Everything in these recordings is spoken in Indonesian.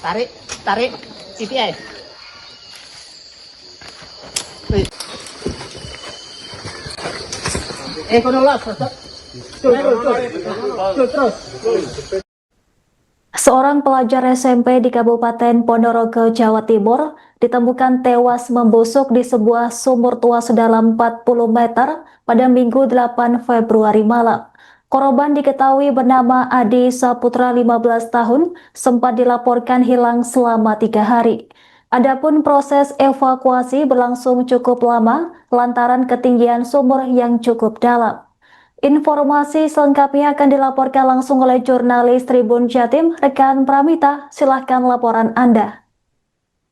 Tarik, tarik, CPI. Konolas, terus. Seorang pelajar SMP di Kabupaten Ponorogo, Jawa Timur, ditemukan tewas membusuk di sebuah sumur tua sedalam 40 meter pada Minggu 8 Februari malam. Korban diketahui bernama Adi Saputra 15 tahun, sempat dilaporkan hilang selama 3 hari. Adapun proses evakuasi berlangsung cukup lama lantaran ketinggian sumur yang cukup dalam. Informasi selengkapnya akan dilaporkan langsung oleh jurnalis Tribun Jatim, rekan Pramita. Silahkan laporan Anda.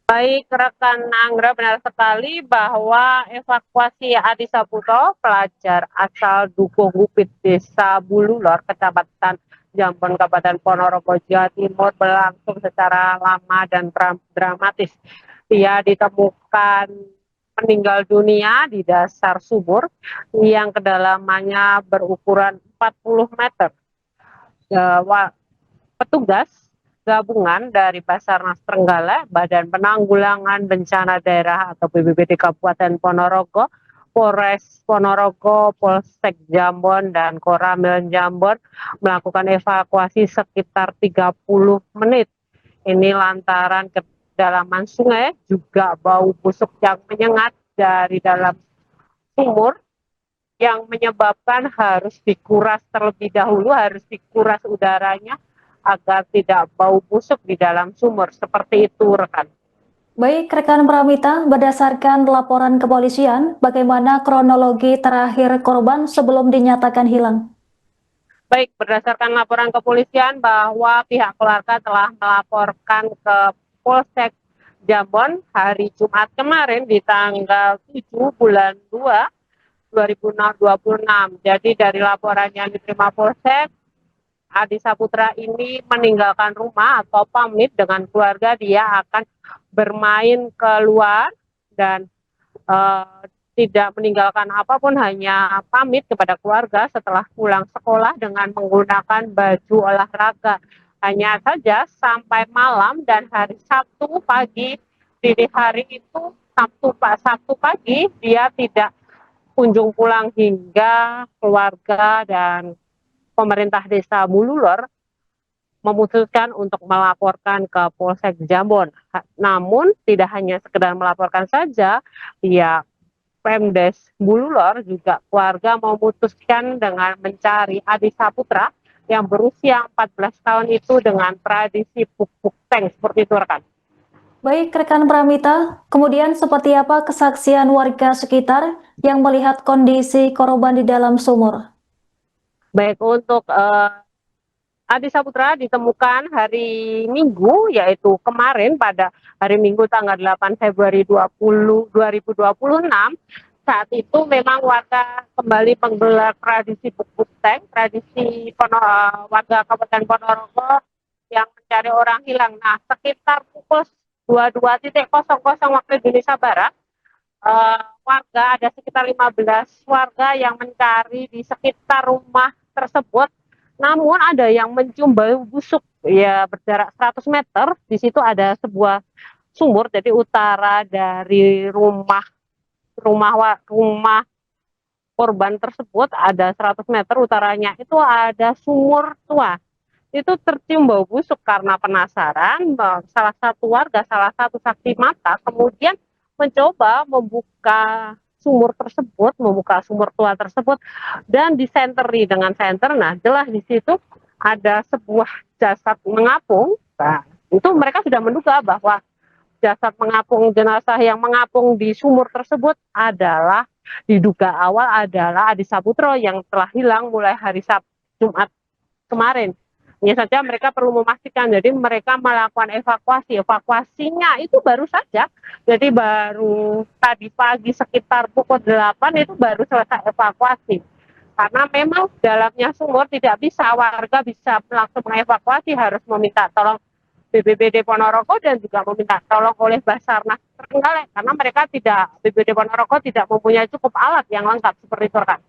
Baik, rekan Anggra, benar sekali bahwa evakuasi Adi Saputra, pelajar asal Dukuh Gupit, Desa Bululor, Kecamatan Jambon, Kabupaten Ponorogo, Jawa Timur, berlangsung secara lama dan dramatis. Dia ditemukan meninggal dunia di dasar sumur yang kedalamannya berukuran 40 meter. Petugas gabungan dari Basarnas Trenggalek, Badan Penanggulangan Bencana Daerah atau BPBD Kabupaten Ponorogo, Polres Ponorogo, Polsek Jambon, dan Koramil Jambon melakukan evakuasi sekitar 30 menit. Ini lantaran kedalaman sungai, juga bau busuk yang menyengat dari dalam sumur yang menyebabkan harus dikuras terlebih dahulu, harus dikuras udaranya agar tidak bau busuk di dalam sumur. Seperti itu, rekan. Baik, rekan Pramita, berdasarkan laporan kepolisian, bagaimana kronologi terakhir korban sebelum dinyatakan hilang? Baik, berdasarkan laporan kepolisian bahwa pihak keluarga telah melaporkan ke Polsek Jambon hari Jumat kemarin di tanggal 7 bulan 2 2026. Jadi dari laporan yang diterima Polsek, Adi Saputra ini meninggalkan rumah atau pamit dengan keluarga, dia akan bermain keluar dan tidak meninggalkan apapun, hanya pamit kepada keluarga setelah pulang sekolah dengan menggunakan baju olahraga. Hanya saja sampai malam dan hari Sabtu pagi, dini hari itu Sabtu pagi dia tidak kunjung pulang hingga keluarga dan pemerintah desa Bululor memutuskan untuk melaporkan ke Polsek Jambon. Namun tidak hanya sekedar melaporkan saja, ya Pemdes Bululor juga keluarga memutuskan dengan mencari Adi Saputra yang berusia 14 tahun itu dengan tradisi puk-puk tank, seperti itu, rekan. Baik, rekan Pramita, kemudian seperti apa kesaksian warga sekitar yang melihat kondisi korban di dalam sumur? Baik, untuk Adi Saputra ditemukan hari Minggu, yaitu kemarin pada hari Minggu tanggal 8 Februari 2026. Saat itu memang warga kembali menggelar tradisi puk-puk tank, tradisi warga Kabupaten Ponorogo yang mencari orang hilang. Nah, sekitar pukul 22.00 waktu Indonesia Barat, warga ada sekitar 15 warga yang mencari di sekitar rumah tersebut. Namun ada yang mencium bau busuk ya berjarak 100 meter. Di situ ada sebuah sumur, jadi utara dari rumah korban tersebut ada 100 meter utaranya itu ada sumur tua. Itu tercium bau busuk. Karena penasaran, salah satu warga, salah satu saksi mata kemudian mencoba membuka sumur tua tersebut dan disenteri dengan senter. Nah, jelas di situ ada sebuah jasad mengapung. Nah, itu mereka sudah menduga bahwa jasad mengapung, jenazah yang mengapung di sumur tersebut diduga awal adalah Adi Saputra yang telah hilang mulai hari Jumat kemarin. Hanya saja mereka perlu memastikan, jadi mereka melakukan evakuasinya itu baru saja, jadi baru tadi pagi sekitar pukul 8 itu baru selesai evakuasi, karena memang dalamnya sumur tidak bisa warga bisa langsung mengevakuasi, harus meminta tolong BPBD Ponorogo dan juga meminta tolong oleh Basarnas Trenggalek, karena BPBD Ponorogo tidak mempunyai cukup alat yang lengkap seperti itu, kan.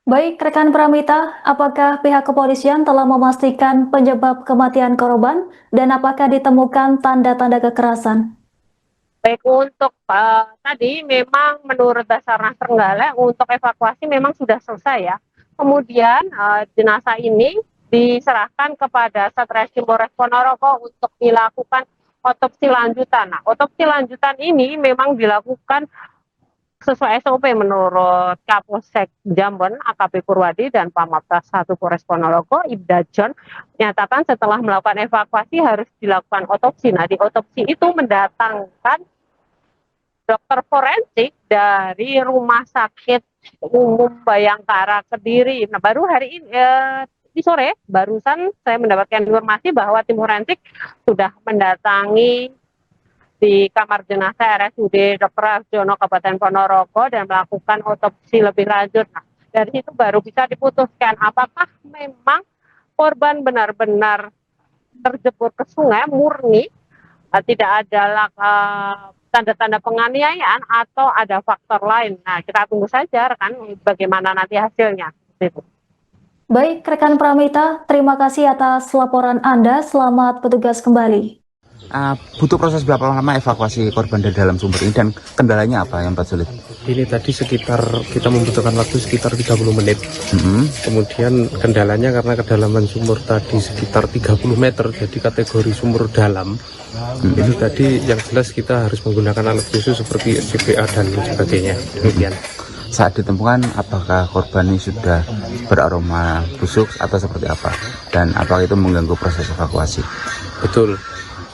Baik, rekan Pramita, apakah pihak kepolisian telah memastikan penyebab kematian korban dan apakah ditemukan tanda-tanda kekerasan? Baik untuk tadi memang menurut Basarnas Trenggalek untuk evakuasi memang sudah selesai ya. Kemudian jenazah ini diserahkan kepada Satreskrim Polres Ponorogo untuk dilakukan otopsi lanjutan. Nah, otopsi lanjutan ini memang dilakukan sesuai SOP menurut Kapolsek Jambon AKP Purwadi dan Pamaptas 1 Polres Ponorogo Ibda John menyatakan setelah melakukan evakuasi harus dilakukan otopsi. Nah, di otopsi itu mendatangkan dokter forensik dari Rumah Sakit Umum Bayangkara Kediri. Nah, baru hari ini di sore barusan saya mendapatkan informasi bahwa tim forensik sudah mendatangi di kamar jenazah RSUD Dr. Arjono Kabupaten Ponorogo dan melakukan otopsi lebih lanjut. Nah, dari situ baru bisa diputuskan apakah memang korban benar-benar terjebur ke sungai murni, tidak ada tanda-tanda penganiayaan atau ada faktor lain. Nah, kita tunggu saja rekan bagaimana nanti hasilnya. Baik, rekan Pramita, terima kasih atas laporan Anda. Selamat bertugas kembali. Butuh proses berapa lama evakuasi korban dari dalam sumur ini dan kendalanya apa yang paling sulit? Ini tadi sekitar kita membutuhkan waktu sekitar 30 menit. Kemudian kendalanya karena kedalaman sumur tadi sekitar 30 meter, jadi kategori sumur dalam. Itu tadi yang jelas kita harus menggunakan alat khusus seperti SCBA dan sebagainya. Demikian. Saat ditemukan, apakah korban ini sudah beraroma busuk atau seperti apa? Dan apakah itu mengganggu proses evakuasi? Betul.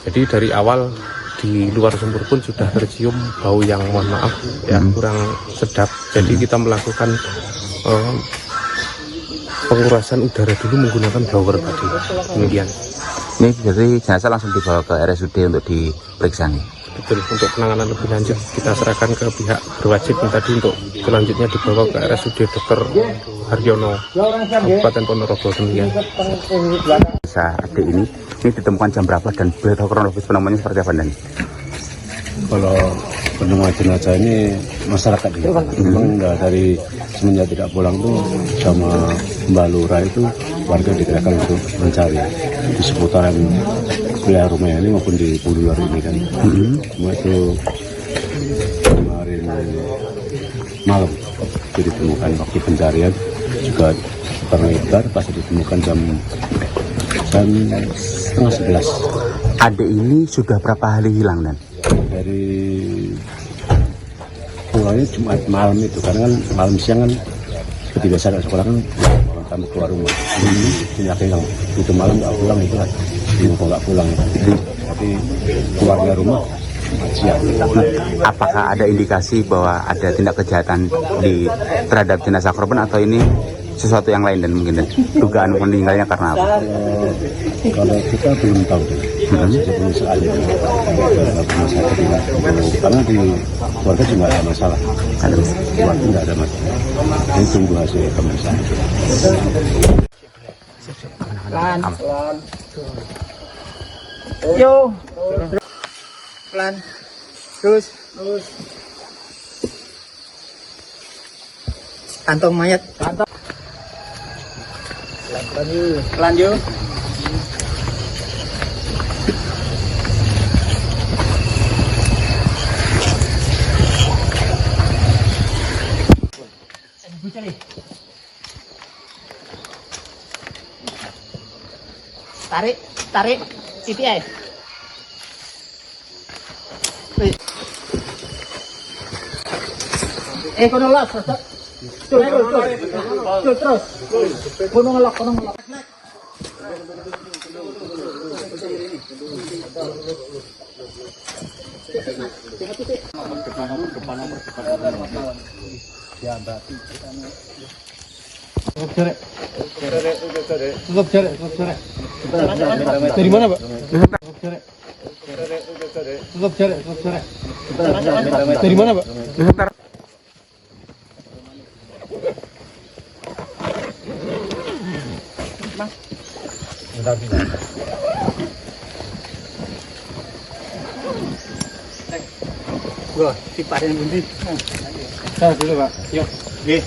Jadi dari awal di luar sumur pun sudah tercium bau yang mohon maaf ya kurang sedap. Jadi kita melakukan pengurasan udara dulu menggunakan blower tadi. Demikian. Ini jadi jenazah langsung dibawa ke RSUD untuk diperiksa nih. Betul, untuk penanganan lebih lanjut kita serahkan ke pihak berwajib tadi untuk selanjutnya dibawa ke RSUD Dr. Haryono Kabupaten Ponorogo. Demikian. Adik ini ditemukan jam berapa dan boleh tahu kronologis penemuannya seperti apa dan? Kalau penemuan jenazah ini masyarakat juga. Memang dari semenjak tidak pulang tuh sama Mbak Lura itu warga digerakkan untuk mencari di seputaran wilayah rumah ini maupun di luar ini kan. Cuma itu kemarin malam itu ditemukan waktu pencarian juga karena ibar pas ditemukan jam 10:30. Adik ini sudah berapa hari hilang dan? Dari pulangnya Jumat malam itu karena kan malam siang kan seperti biasa anak sekolah kan orang tamu keluar rumah tidak hilang itu malam nggak pulang itu kan kok nggak pulang tapi keluarga rumah siang. Apakah ada indikasi bahwa ada tindak kejahatan terhadap jenazah korban atau ini sesuatu yang lain dan mungkin dugaan meninggalnya karena apa? Kalau kita belum tahu sebelum saat ini karena di keluarga juga ada masalah, keluarga nggak ada masalah. Ini tunggu hasil pemeriksaan. Pelan. Yo. Pelan. Terus. Kantong mayat. Kantong. Pelan yuk. Tarik CPI. Kono lock terus. Kono ngelok. Tutup jarak. Dari mana, Pak? Tutup jarak. Dari mana, Pak? Gua tiparin bunyi. Dulu, Pak. Yuk. Nggih.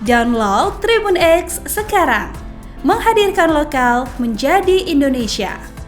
Download Tribun X sekarang, menghadirkan lokal menjadi Indonesia.